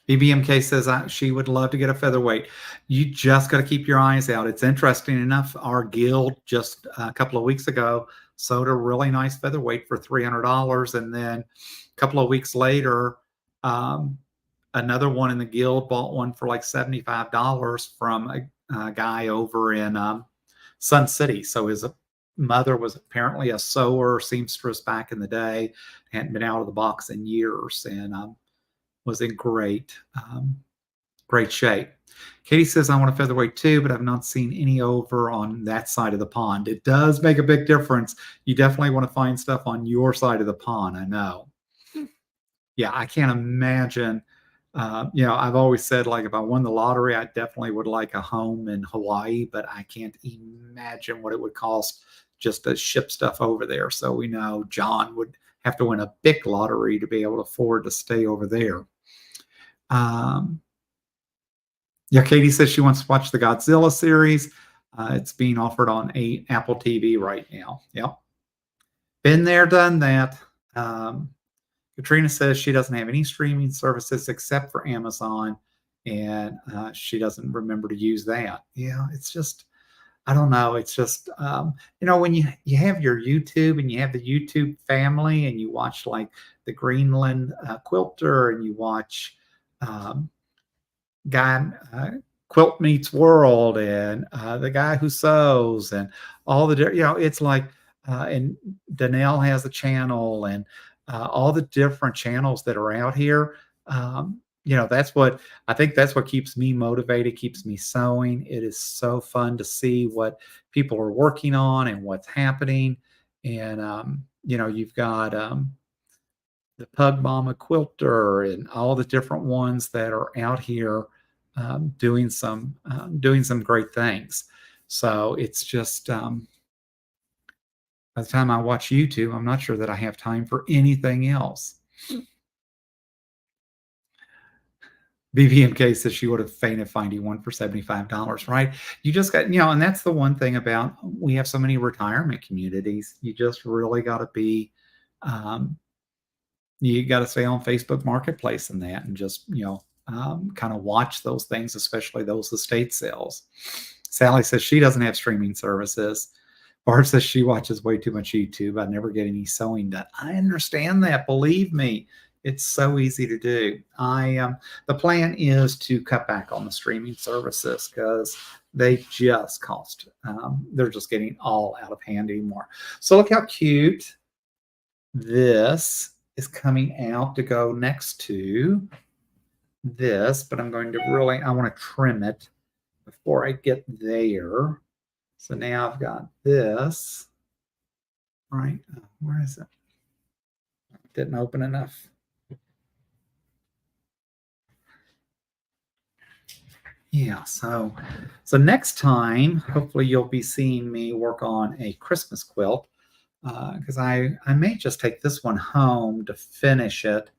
BBMK says she would love to get a featherweight. You just got to keep your eyes out. It's interesting enough. Our guild just a couple of weeks ago sold a really nice featherweight for $300, and then a couple of weeks later, um, another one in the guild bought one for like $75 from a guy over in Sun City. So his mother was apparently a sewer seamstress back in the day, hadn't been out of the box in years, and was in great shape. Katie says, I want a featherweight too, but I've not seen any over on that side of the pond. It does make a big difference. You definitely want to find stuff on your side of the pond. I know. Yeah, I can't imagine. I've always said, like, if I won the lottery, I definitely would like a home in Hawaii, but I can't imagine what it would cost just to ship stuff over there. So we know John would have to win a big lottery to be able to afford to stay over there. Yeah, Katie says she wants to watch the Godzilla series. It's being offered on Apple TV right now. Yep. Been there, done that. Katrina says she doesn't have any streaming services except for Amazon, and she doesn't remember to use that. Yeah, it's just, I don't know. It's just, when you have your YouTube and you have the YouTube family and you watch like the Greenland quilter and you watch guy Quilt Meets World and the guy who sews and all the it's like and Danelle has a channel and all the different channels that are out here. That's what I think. That's what keeps me motivated, keeps me sewing. It is so fun to see what people are working on and what's happening. And you've got the Pug Mama Quilter and all the different ones that are out here doing some great things. So it's just by the time I watch YouTube, I'm not sure that I have time for anything else. BVMK says she would have fainted finding one for $75, right? You just got, and that's the one thing about, we have so many retirement communities. You just really got to be, you got to stay on Facebook Marketplace and that, and just, kind of watch those things, especially those estate sales. Sally says she doesn't have streaming services. Barb says she watches way too much YouTube. I never get any sewing done. I understand that. Believe me, it's so easy to do. The plan is to cut back on the streaming services because they just cost. They're just getting all out of hand anymore. So look how cute this is coming out to go next to this, but I'm going to I want to trim it before I get there. So now I've got this, right? Where is it? Didn't open enough. Yeah, so next time, hopefully you'll be seeing me work on a Christmas quilt, because I may just take this one home to finish it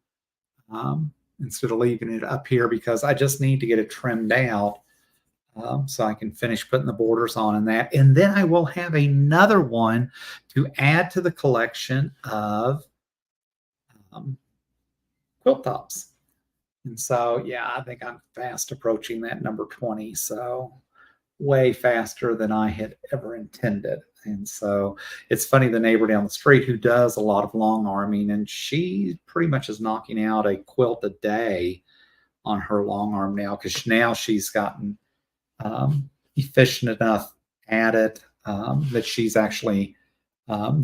instead of leaving it up here, because I just need to get it trimmed out so I can finish putting the borders on and that. And then I will have another one to add to the collection of quilt tops. And so, yeah, I think I'm fast approaching that number 20. So way faster than I had ever intended. And so it's funny, the neighbor down the street who does a lot of long arming, and she pretty much is knocking out a quilt a day on her long arm now, because now she's gotten efficient enough at it that she's actually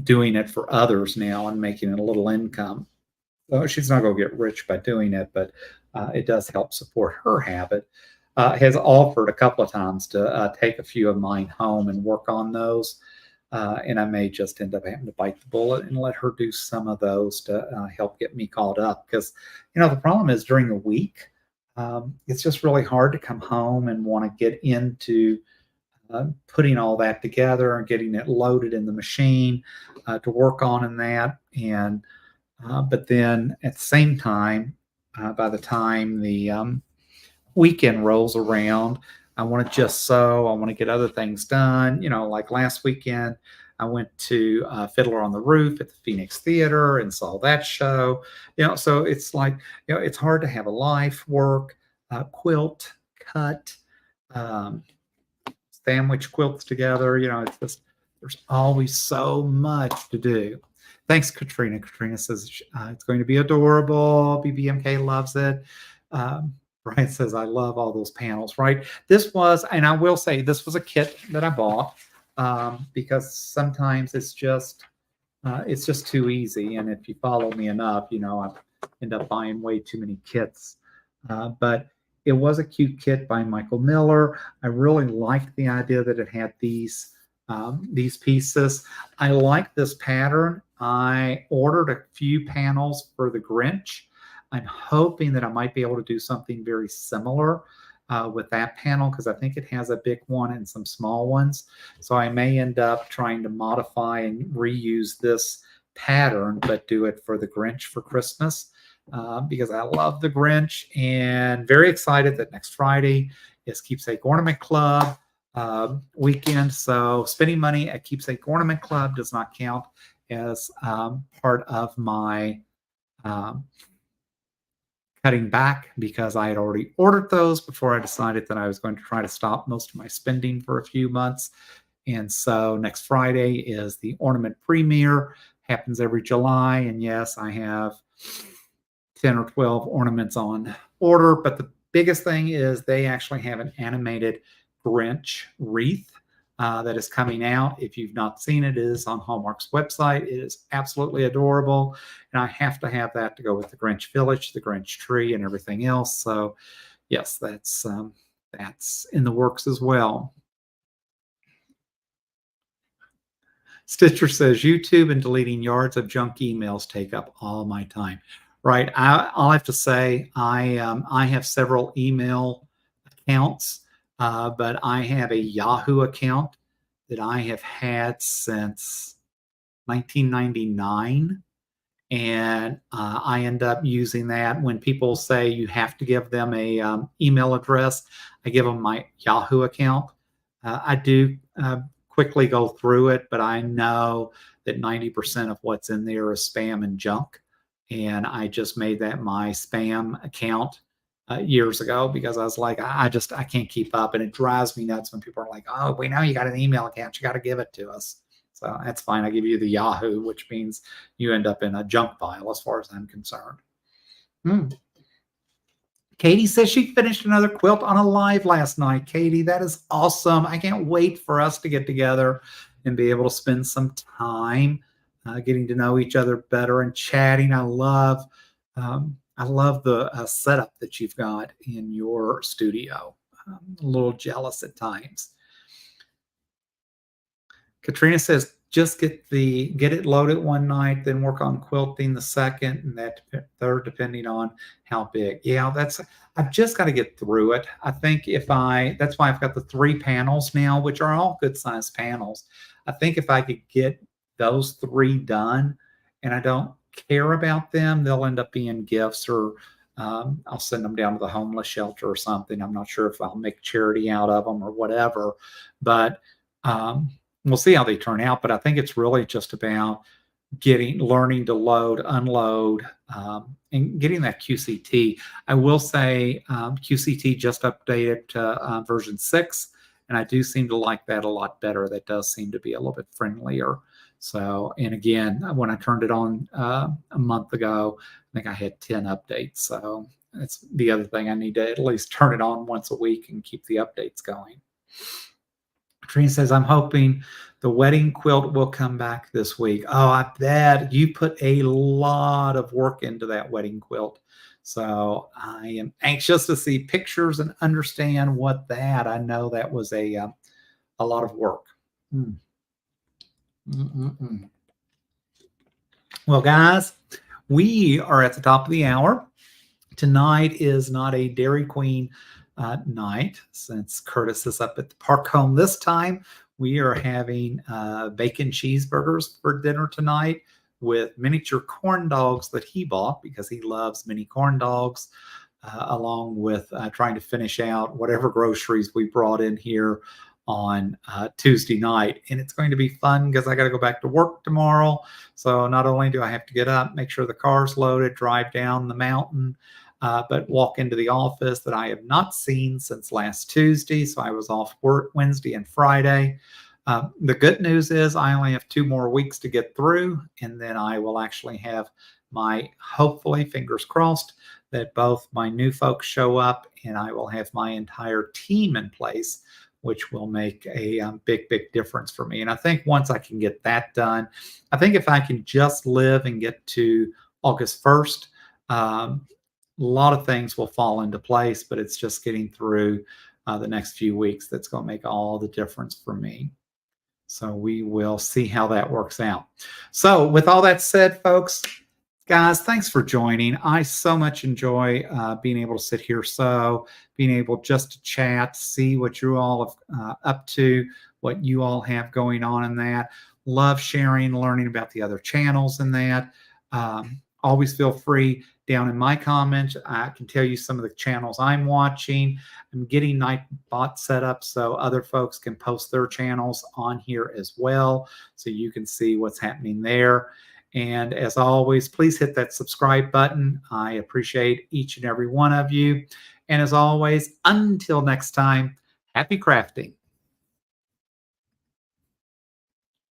doing it for others now and making it a little income. So she's not going to get rich by doing it, but it does help support her habit. Has offered a couple of times to take a few of mine home and work on those. And I may just end up having to bite the bullet and let her do some of those to help get me caught up. Because, the problem is during the week, it's just really hard to come home and want to get into putting all that together and getting it loaded in the machine to work on and that. And but then at the same time, by the time the weekend rolls around, I want to just sew. I want to get other things done. Like last weekend, I went to Fiddler on the Roof at the Phoenix Theater and saw that show. So it's like, it's hard to have a life, work, quilt, cut, um, sandwich quilts together. It's just, there's always so much to do. Thanks, Katrina. Katrina says it's going to be adorable. BBMK loves it. Brian says, I love all those panels, right? This was, and I will say, this was a kit that I bought because sometimes it's just too easy. And if you follow me enough, I end up buying way too many kits. But it was a cute kit by Michael Miller. I really liked the idea that it had these pieces. I like this pattern. I ordered a few panels for the Grinch. I'm hoping that I might be able to do something very similar with that panel because I think it has a big one and some small ones. So I may end up trying to modify and reuse this pattern, but do it for the Grinch for Christmas because I love the Grinch, and very excited that next Friday is Keepsake Ornament Club weekend. So spending money at Keepsake Ornament Club does not count as part of my cutting back because I had already ordered those before I decided that I was going to try to stop most of my spending for a few months. And so next Friday is the ornament premiere, happens every July. And yes, I have 10 or 12 ornaments on order, but the biggest thing is they actually have an animated Grinch wreath that is coming out. If you've not seen it, it is on Hallmark's website. It is absolutely adorable, and I have to have that to go with the Grinch Village, the Grinch tree, and everything else. So, yes, that's in the works as well. Stitcher says YouTube and deleting yards of junk emails take up all my time. Right. I'll have to say I have several email accounts, but I have a Yahoo account that I have had since 1999. And I end up using that when people say you have to give them a email address. I give them my Yahoo account. I do quickly go through it, but I know that 90% of what's in there is spam and junk. And I just made that my spam account years ago because I was like, I can't keep up. And it drives me nuts when people are like, oh, we know you got an email account. You got to give it to us. So that's fine. I give you the Yahoo, which means you end up in a junk file as far as I'm concerned. Katie says she finished another quilt on a live last night. Katie, that is awesome. I can't wait for us to get together and be able to spend some time getting to know each other better and chatting. I love the setup that you've got in your studio. I'm a little jealous at times. Katrina says, just get it loaded one night, then work on quilting the second and that third, depending on how big. Yeah, I've just got to get through it. I think that's why I've got the 3 panels now, which are all good sized panels. I think if I could get those 3 done and I don't care about them, they'll end up being gifts or I'll send them down to the homeless shelter or something. I'm not sure if I'll make charity out of them or whatever, but we'll see how they turn out. But I think it's really just about learning to load, unload, and getting that QCT. I will say QCT just updated to version 6, and I do seem to like that a lot better. That does seem to be a little bit friendlier. So, and again, when I turned it on a month ago, I think I had 10 updates. So that's the other thing. I need to at least turn it on once a week and keep the updates going. Trina says, I'm hoping the wedding quilt will come back this week. Oh, I bet you put a lot of work into that wedding quilt. So I am anxious to see pictures and understand what I know that was a lot of work. Well, guys, we are at the top of the hour. Tonight is not a Dairy Queen night since Curtis is up at the park home this time. We are having bacon cheeseburgers for dinner tonight with miniature corn dogs that he bought because he loves mini corn dogs, along with trying to finish out whatever groceries we brought in here on Tuesday night. And it's going to be fun because I got to go back to work tomorrow. So not only do I have to get up, make sure the car's loaded, drive down the mountain, but walk into the office that I have not seen since last Tuesday. So I was off work Wednesday and Friday. The good news is I only have 2 more weeks to get through, and then I will actually have my, hopefully, fingers crossed, that both my new folks show up and I will have my entire team in place, which will make a big, big difference for me. And I think once I can get that done, I think if I can just live and get to August 1st, a lot of things will fall into place, but it's just getting through the next few weeks that's going to make all the difference for me. So we will see how that works out. So with all that said, folks, guys, thanks for joining. I so much enjoy being able to sit here, being able just to chat, see what you all are up to, what you all have going on in that. Love sharing, learning about the other channels in that. Always feel free down in my comments. I can tell you some of the channels I'm watching. I'm getting Nightbot set up so other folks can post their channels on here as well, so you can see what's happening there. And as always, please hit that subscribe button. I appreciate each and every one of you. And as always, until next time, happy crafting.